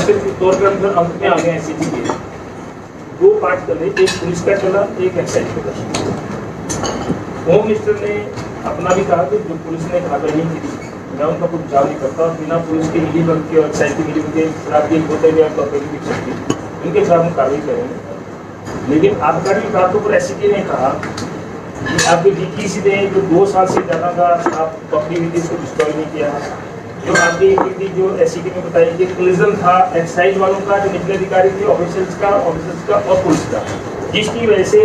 उसके तौर पर अंत में आ गए एससीटी के 2 पार्ट चले, एक पुलिस का चला, एक एक्साइज का चला। होम मिनिस्टर ने अपना भी कहा कि जो पुलिस ने कार्रवाई की थी मैं उनका कुछ बचाव नहीं करता, बिना पुलिस के मिलीभगत के और एक्साइज के मिलीभगत के खिलाफ ये होते हुए आपको अपनी शक्ति उनके खिलाफ हम कार्रवाई करेंगे। लेकिन आबकारी विभागों पर एससीटी ने कहा कि आपके डीटीसी ने जो 2 साल से ज़्यादा का आप पकड़ी हुई थी इसको डिस्ट्रॉय नहीं किया। जो आपकी एक्टिविटी जो एससीटी ने बताई कि कोलिजन था एक्साइज वालों का, जो निचले अधिकारी थे, ऑफिसर्स का और पुलिस का, जिसकी वजह से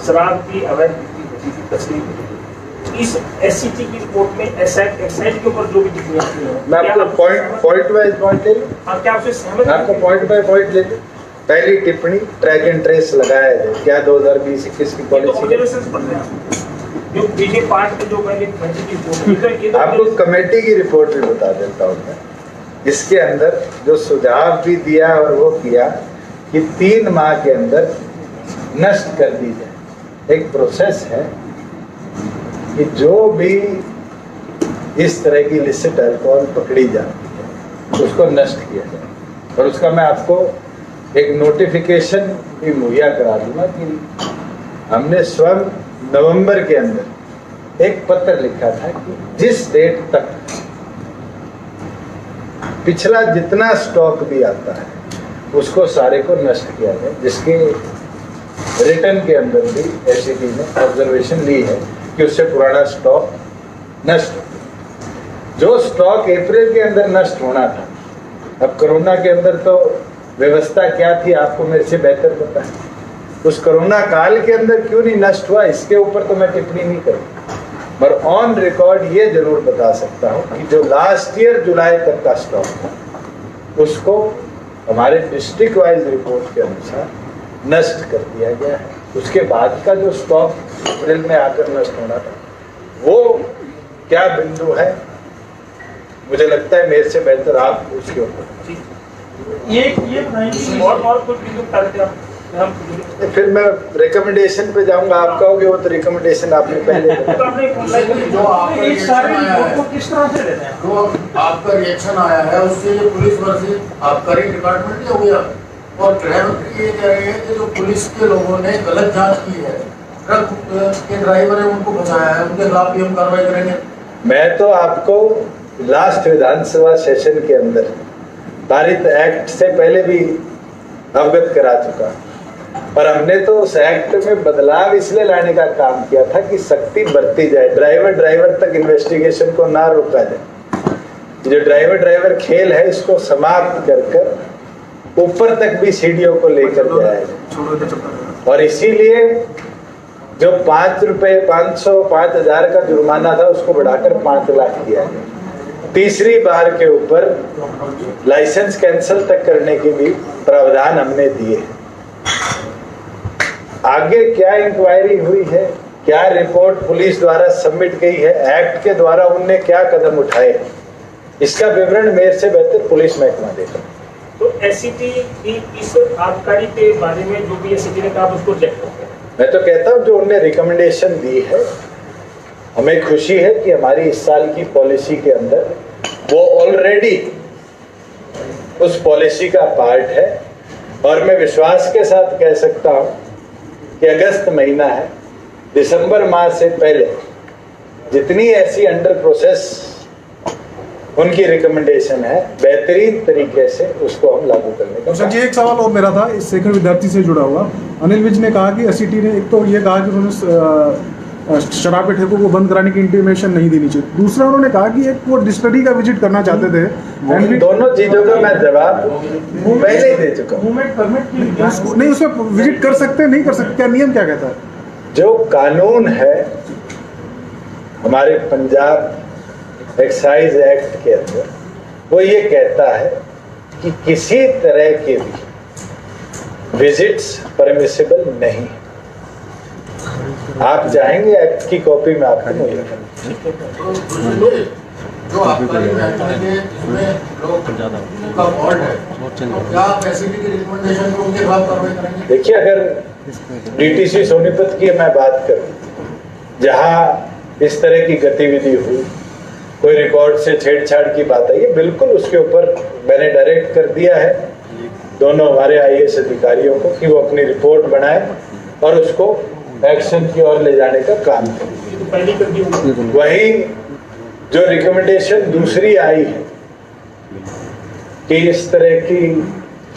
शराब की अवैध बिक्री होती थी, तस्करी होती थी। इस एससीटी की रिपोर्ट में एक्साइज के ऊपर जो भी टिप्पणियां की हैं, मैं आपको पॉइंट वाइज पॉइंट ले लूं। हाँ, क्या आपसे सहमत हैं? आपको पॉइंट बाय पॉइंट ले लूं। पहली टिप्पणी ट्रैक एंड ट्रेस लगाया जाए, क्या 2020-21 की पॉलिसी ऑब्जर्वेशंस पढ़ रहे हैं जो पीछे पार्ट में जो मैंने कमेटी की रिपोर्ट आपको कमेटी की रिपोर्ट भी बता देता हूँ मैं। इसके अंदर जो सुझाव भी दिया और वो किया कि 3 माह के अंदर नष्ट कर दी जाए। एक प्रोसेस है कि जो भी इस तरह की इलिसिट अल्कोहल पकड़ी जाती है उसको नष्ट किया जाए, और उसका मैं आपको एक नोटिफिकेशन भी मुहैया करा दूंगा कि हमने स्वयं नवंबर के अंदर एक पत्र लिखा था कि जिस डेट तक पिछला जितना स्टॉक भी आता है उसको सारे को नष्ट किया जाए, जिसके रिटर्न के अंदर भी एससीटी ने ऑब्जर्वेशन ली है कि उससे पुराना स्टॉक नष्ट, जो स्टॉक अप्रैल के अंदर नष्ट होना था। अब कोरोना के अंदर तो व्यवस्था क्या थी आपको मेरे से बेहतर पता है, उस कोरोना काल के अंदर क्यों नहीं नष्ट हुआ इसके ऊपर तो मैं टिप्पणी नहीं करूँगा, पर ऑन रिकॉर्ड ये जरूर बता सकता हूँ कि जो लास्ट ईयर जुलाई तक का स्टॉक था उसको हमारे डिस्ट्रिक्ट वाइज रिपोर्ट के अनुसार नष्ट कर दिया गया है। उसके बाद का जो स्टॉक अप्रैल में आकर नष्ट होना था वो क्या बिंदु है, मुझे लगता है मेरे से बेहतर आप उसके ऊपर ये और कुछ बिंदु बता देते आप। फिर मैं रिकमेंडेशन पे जाऊंगा, आप कहोगे वो तो रिकमेंडेशन आपने पहले जो आपका रिएक्शन आया है उससे ये पुलिस वर्सेस आबकारी डिपार्टमेंट हो गया, और गृह मंत्री ये कह रहे हैं कि जो पुलिस के लोगों ने गलत जांच की है, ट्रक के ड्राइवर है उनको बचाया है, उनके खिलाफ भी हम कार्रवाई करेंगे। मैं तो आपको लास्ट विधानसभा सेशन के अंदर पारित एक्ट से पहले भी अवगत करा चुका, पर हमने तो उस एक्ट में बदलाव इसलिए लाने का काम किया था कि सख्ती बरती जाए, ड्राइवर तक इन्वेस्टिगेशन को ना रोका जाए। जो ड्राइवर खेल है इसको समाप्त कर ऊपर तक भी सीढ़ियों को लेकर जाए, और इसीलिए जो 5 रुपए 500 5,000 का जुर्माना था उसको बढ़ाकर 5 लाख किया गया। तीसरी बार के ऊपर लाइसेंस कैंसिल तक करने के भी प्रावधान हमने दिए। आगे क्या इंक्वायरी हुई है, क्या रिपोर्ट पुलिस द्वारा सबमिट गई है, एक्ट के द्वारा उनने क्या कदम उठाए, इसका विवरण मेरे से बेहतर पुलिस महकमा देगा। तो एससीटी की इस आबकारी के बारे में जो भी एससीटी ने कहा उसको चेक करें। मैं तो कहता हूँ जो उनने रिकमेंडेशन दी है, हमें खुशी है कि हमारी इस साल की पॉलिसी के अंदर वो ऑलरेडी उस पॉलिसी का पार्ट है, और मैं विश्वास के साथ कह सकता हूँ कि अगस्त महीना है, दिसंबर माह से पहले जितनी ऐसी अंडर प्रोसेस उनकी रिकमेंडेशन है बेहतरीन तरीके से उसको हम लागू करने का। सर जी एक सवाल और मेरा था इस सेकंड विद्यार्थी से जुड़ा हुआ। अनिल विज ने कहा कि एससीटी ने एक तो ये कहा कि उन्होंने शराब के ठेकों को बंद कराने की इंटीमेशन नहीं देनी चाहिए, दूसरा उन्होंने कहा कि एक वो डिस्टिलरी का विजिट करना चाहते थे। दोनों चीजों का मैं जवाब पहले ही दे चुका हूँ। नहीं उसमें विजिट कर सकते नहीं कर सकते, क्या नियम क्या कहता है? जो कानून है हमारे पंजाब एक्साइज एक्ट के अंदर वो ये कहता है कि किसी तरह के भी विजिट्स परमिसिबल नहीं। आप चाहेंगे एक्ट की कॉपी में आपको मुहैया जो आबकारी महकमे के इसमें लोग का फॉल्ट है, तो क्या आप एससीटी की रिकमेंडेशन को उनके खिलाफ कार्रवाई करेंगे? देखिए, अगर डीटीसी सोनीपत की मैं बात करूं जहां इस तरह की गतिविधि हुई कोई रिकॉर्ड से छेड़छाड़ की बात आई है, बिल्कुल उसके ऊपर मैंने डायरेक्ट कर दिया है दोनों हमारे आईएएस अधिकारियों को कि वो अपनी रिपोर्ट बनाए और उसको एक्शन की ओर ले जाने का काम करें। ये तो पहले कर दिया। वही जो रिकमेंडेशन दूसरी आई है कि इस तरह की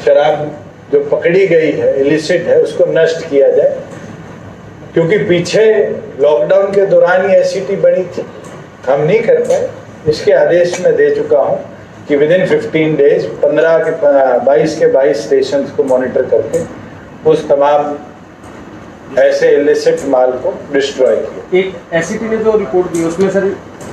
शराब जो पकड़ी गई है इलिसिट है उसको नष्ट किया जाए, क्योंकि पीछे लॉकडाउन के दौरान ही एससीटी बनी थी, हम नहीं कर पाए। इसके आदेश मैं दे चुका हूं कि विद इन 15 डेज 22 के 22 स्टेशन को मॉनिटर करके उस तमाम ऐसे इलिसिट माल को डिस्ट्रॉय किया। एक एससीटी ने जो रिपोर्ट दी उसमें सर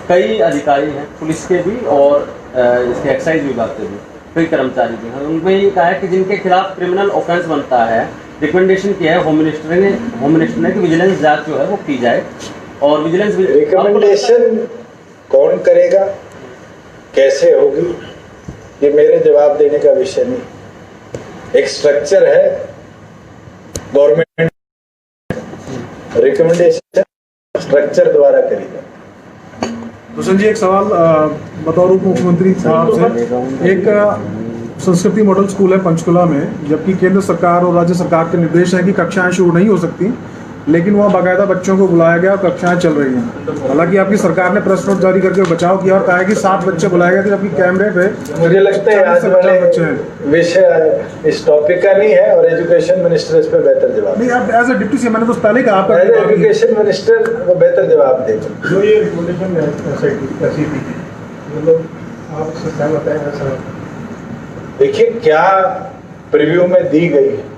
कई अधिकारी हैं, पुलिस के भी और इसके एक्साइज विभाग के भी कई कर्मचारी भी हैं। उनमें ये कहा है कि जिनके खिलाफ क्रिमिनल ऑफेंस बनता है, रिकमेंडेशन किया है होम मिनिस्टर ने कि विजिलेंस जांच जो है वो की जाए और विजिलेंस रिकमेंडेशन कौन करेगा, कैसे होगी, ये मेरे जवाब देने का विषय नहीं। एक स्ट्रक्चर है, गवर्नमेंट रिकमेंडेशन स्ट्रक्चर द्वारा करी जाए। भूषण जी, एक सवाल बतौर उप मुख्यमंत्री साहब से। एक संस्कृति मॉडल स्कूल है पंचकुला में, जबकि केंद्र सरकार और राज्य सरकार के निर्देश है कि कक्षाएं शुरू नहीं हो सकती, लेकिन वहाँ बाकायदा बच्चों को बुलाया गया और कक्षाएं चल रही हैं। हालांकि आपकी सरकार ने प्रेस नोट जारी करके बचाव किया और कहा है कि 7 बच्चे बुलाए गए थे, जबकि कैमरे पे मुझे लगता है आज वाले विषय इस टॉपिक का नहीं है और एजुकेशन मिनिस्टर इस पर बेहतर जवाब नहीं। आप एज ए डिप्टी सीएम, मैंने तो पहले ही कहा एज एजुकेशन मिनिस्टर वो बेहतर जवाब देगा। जो ये रिकमेंडेशन है एससीटी की, मतलब आप इससे सहमत हैं ऐसा? देखिए क्या प्रीव्यू में दी गई है।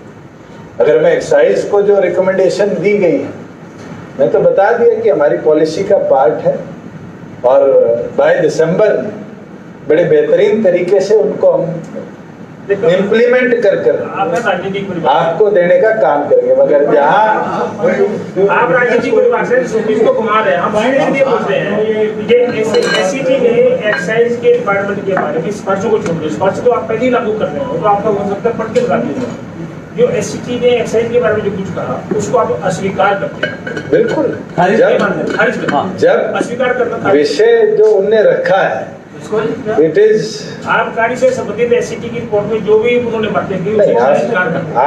अगर मैं एक्साइज को जो रिकमेंडेशन दी गई है, मैं तो बता दिया कि हमारी पॉलिसी का पार्ट है और बाय दिसंबर बड़े बेहतरीन तरीके से उनको हम इम्प्लीमेंट कर आपको देने का काम करेंगे। मगर जहाँ आप राजनीतिक परिवार से इसको घुमा रहे हैं, हम इसलिए पूछ रहे हैं ये एससीटी ने एक्साइज के डिपार्टमेंट के बारे में स्पर्श को छोड़ दो, स्पर्श तो आप पहले ही लागू कर रहे हो, तो आपका हो सकता है पढ़ के लागू हो। जो एससीटी ने एक्साइज के बारे में जो कुछ कहा उसको आप अस्वीकार करते हैं। बिल्कुल, जब अस्वीकार करना विषय जो उनने रखा है इट इज आबकारी से संबंधित एससीटी की रिपोर्ट में जो भी उन्होंने बातें की उसको अस्वीकार करना।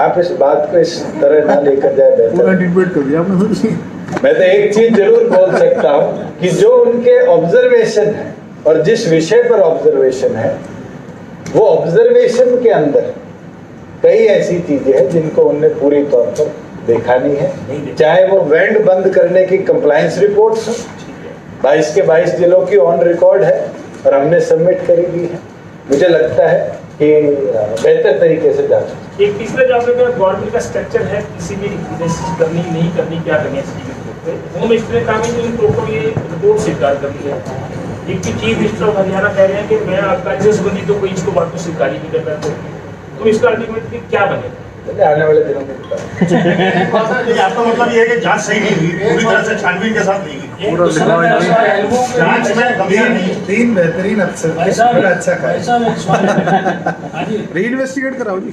आप इस बात को इस तरह ना लेकर जाए। पूरा डिबेट कर दिया आपने। मैं तो एक चीज जरूर बोल सकता हूँ कि जो उनके ऑब्जर्वेशन है और जिस विषय पर ऑब्जर्वेशन है वो ऑब्जर्वेशन के अंदर कई ऐसी चीजें हैं जिनको उनने पूरी तौर पर देखा नहीं है। चाहे वो वेंड बंद करने की कंप्लायंस रिपोर्ट्स हो, 22 के 22 जिलों की ऑन रिकॉर्ड है और हमने सबमिट करी दी है। मुझे लगता है कि बेहतर तरीके से जांच। एक तीसरा जो आपने कहा गवर्नमेंट का स्ट्रक्चर है, किसी भी रिकमेंडेशन करनी नहीं करनी क्या करनी है। होम मिनिस्टर ने कहा कि उनको ये रिपोर्ट स्वीकार कर ली है। एक चीफ मिनिस्टर ऑफ हरियाणा कह रहे हैं कि मैं आबकारी से संबंधित तो कोई इसको बात को स्वीकार ही नहीं करता, तो इसका अल्टीमेटली क्या बनेगा आने वाले दिनों में आपका मतलब ये है कि जांच सही नहीं हुई, पूरी तरह से छानबीन के साथ नहीं हुई। जांच में गंभीर नहीं। 3 बेहतरीन अफसर, बड़ा अच्छा कार्य। री इन्वेस्टिगेट कराओ जी।